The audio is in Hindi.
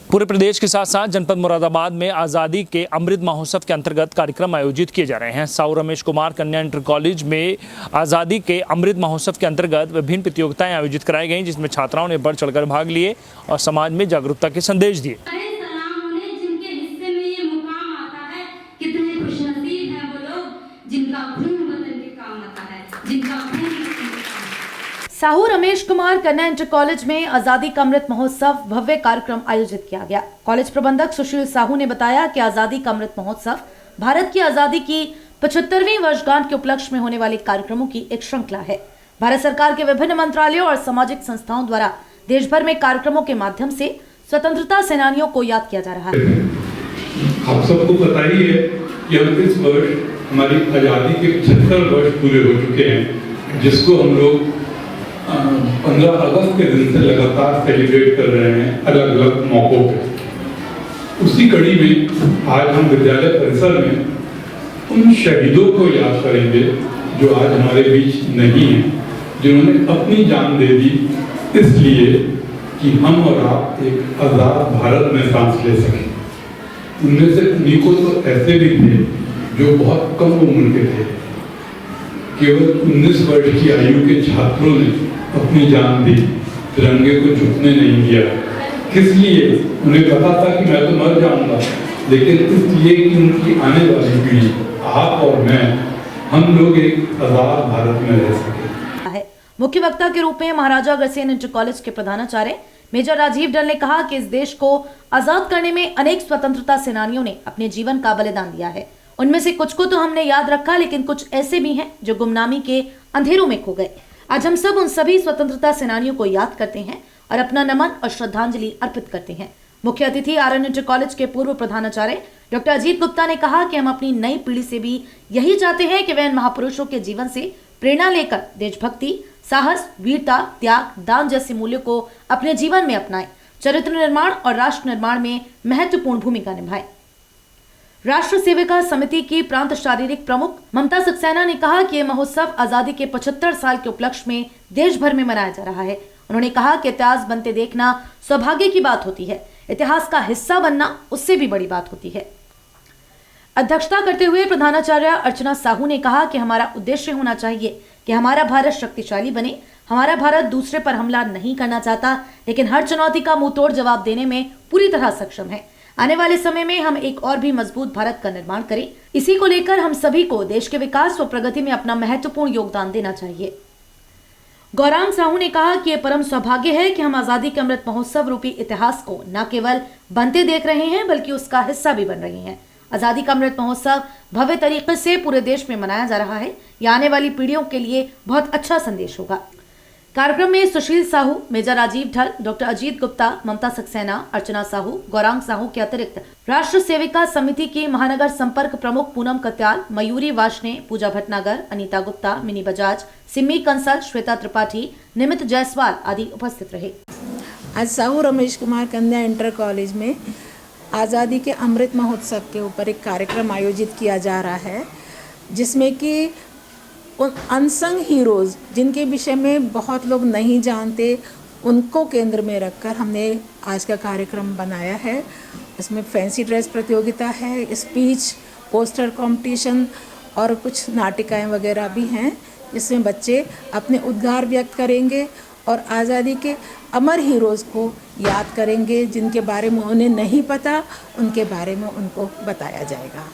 पूरे प्रदेश के साथ साथ जनपद मुरादाबाद में आज़ादी के अमृत महोत्सव के अंतर्गत कार्यक्रम आयोजित किए जा रहे हैं। साहू रमेश कुमार कन्या इंटर कॉलेज में आज़ादी के अमृत महोत्सव के अंतर्गत विभिन्न प्रतियोगिताएं आयोजित कराई गईं, जिसमें छात्राओं ने बढ़ चढ़कर भाग लिए और समाज में जागरूकता के संदेश दिए। साहू रमेश कुमार कन्या इंटर कॉलेज में आजादी का अमृत महोत्सव भव्य कार्यक्रम आयोजित किया गया। कॉलेज प्रबंधक सुशील साहू ने बताया कि आजादी का अमृत महोत्सव भारत की आजादी की 75वीं वर्षगांठ के उपलक्ष्य में होने वाले कार्यक्रमों की एक श्रृंखला है। भारत सरकार के विभिन्न मंत्रालयों और सामाजिक संस्थाओं द्वारा देश भर में कार्यक्रमों के माध्यम से स्वतंत्रता सेनानियों को याद किया जा रहा है। आप सबको पता ही है कि हम इस वर्ष हमारी आजादी के 75 वर्ष पूरे हो चुके हैं, जिसको हम लोग 15 अगस्त के दिन से लगातार सेलिब्रेट कर रहे हैं अलग अलग मौकों पे। उसी कड़ी में आज हम विद्यालय परिसर में उन शहीदों को याद करेंगे जो आज हमारे बीच नहीं हैं, जिन्होंने अपनी जान दे दी इसलिए कि हम और आप एक आज़ाद भारत में सांस ले सकें। उनमें से उन्हीं को तो ऐसे भी थे जो बहुत कम उम्र के थे। केवल 19 वर्ष की आयु के छात्रों ने अपनी जान दी, तिरंगे को झुकने नहीं दिया। किस लिए? उन्हें पता था कि मैं तो मर जाऊंगा, लेकिन इसलिए कि उनकी आने वाली पीढ़ी, आप और मैं, हम लोग एक आजाद भारत में रह सके। मुख्य वक्ता के रूप में महाराजा अग्रसेन इंटर कॉलेज के प्रधानाचार्य मेजर राजीव ढल ने कहा कि इस देश को आजाद करने में अनेक स्वतंत्रता सेनानियों ने अपने जीवन का बलिदान दिया है। उनमें से कुछ को तो हमने याद रखा, लेकिन कुछ ऐसे भी हैं जो गुमनामी के अंधेरों में खो गए। आज हम सब उन सभी स्वतंत्रता सेनानियों को याद करते हैं और अपना नमन और श्रद्धांजलि अर्पित करते हैं। मुख्य अतिथि आरएन इंटर कॉलेज के पूर्व प्रधानाचार्य डॉक्टर अजीत गुप्ता ने कहा कि हम अपनी नई पीढ़ी से भी यही चाहते हैं कि वह इन महापुरुषों के जीवन से प्रेरणा लेकर देशभक्ति, साहस, वीरता, त्याग, दान जैसे मूल्यों को अपने जीवन में अपनाएं, चरित्र निर्माण और राष्ट्र निर्माण में महत्वपूर्ण भूमिका निभाएं। राष्ट्र सेविका समिति की प्रांत शारीरिक प्रमुख ममता सक्सेना ने कहा कि यह महोत्सव आजादी के 75 साल के उपलक्ष्य में देश भर में मनाया जा रहा है। उन्होंने कहा कि इतिहास बनते देखना सौभाग्य की बात होती है, इतिहास का हिस्सा बनना उससे भी बड़ी बात होती है। अध्यक्षता करते हुए प्रधानाचार्य अर्चना साहू ने कहा कि हमारा उद्देश्य होना चाहिए कि हमारा भारत शक्तिशाली बने। हमारा भारत दूसरे पर हमला नहीं करना चाहता, लेकिन हर चुनौती का मुंहतोड़ जवाब देने में पूरी तरह सक्षम है। आने वाले समय में हम एक और भी मजबूत भारत का निर्माण करें। इसी को लेकर हम सभी को देश के विकास व प्रगति में अपना महत्वपूर्ण योगदान देना चाहिए। गौरांग साहू ने कहा कि यह परम सौभाग्य है कि हम आजादी के अमृत महोत्सव रूपी इतिहास को न केवल बनते देख रहे हैं, बल्कि उसका हिस्सा भी बन रहे हैं। आजादी का अमृत महोत्सव भव्य तरीके से पूरे देश में मनाया जा रहा है। यह आने वाली पीढ़ियों के लिए बहुत अच्छा संदेश होगा। कार्यक्रम में सुशील साहू, मेजर राजीव ढल, डॉक्टर अजीत गुप्ता, ममता सक्सेना, अर्चना साहू, गौरांग साहू के अतिरिक्त राष्ट्र सेविका समिति की महानगर संपर्क प्रमुख पूनम कत्याल, मयूरी वाशने, पूजा भटनागर, अनीता गुप्ता, मिनी बजाज, सिम्मी कंसल, श्वेता त्रिपाठी, निमित जायसवाल आदि उपस्थित रहे। आज साहू रमेश कुमार कन्या इंटर कॉलेज में आज़ादी के अमृत महोत्सव के ऊपर एक कार्यक्रम आयोजित किया जा रहा है, जिसमें कि उन अनसंग हीरोज़ जिनके विषय में बहुत लोग नहीं जानते, उनको केंद्र में रखकर हमने आज का कार्यक्रम बनाया है। इसमें फैंसी ड्रेस प्रतियोगिता है, स्पीच, पोस्टर कंपटीशन और कुछ नाटिकाएं वगैरह भी हैं, जिसमें बच्चे अपने उद्गार व्यक्त करेंगे और आज़ादी के अमर हीरोज़ को याद करेंगे। जिनके बारे में उन्हें नहीं पता, उनके बारे में उनको बताया जाएगा।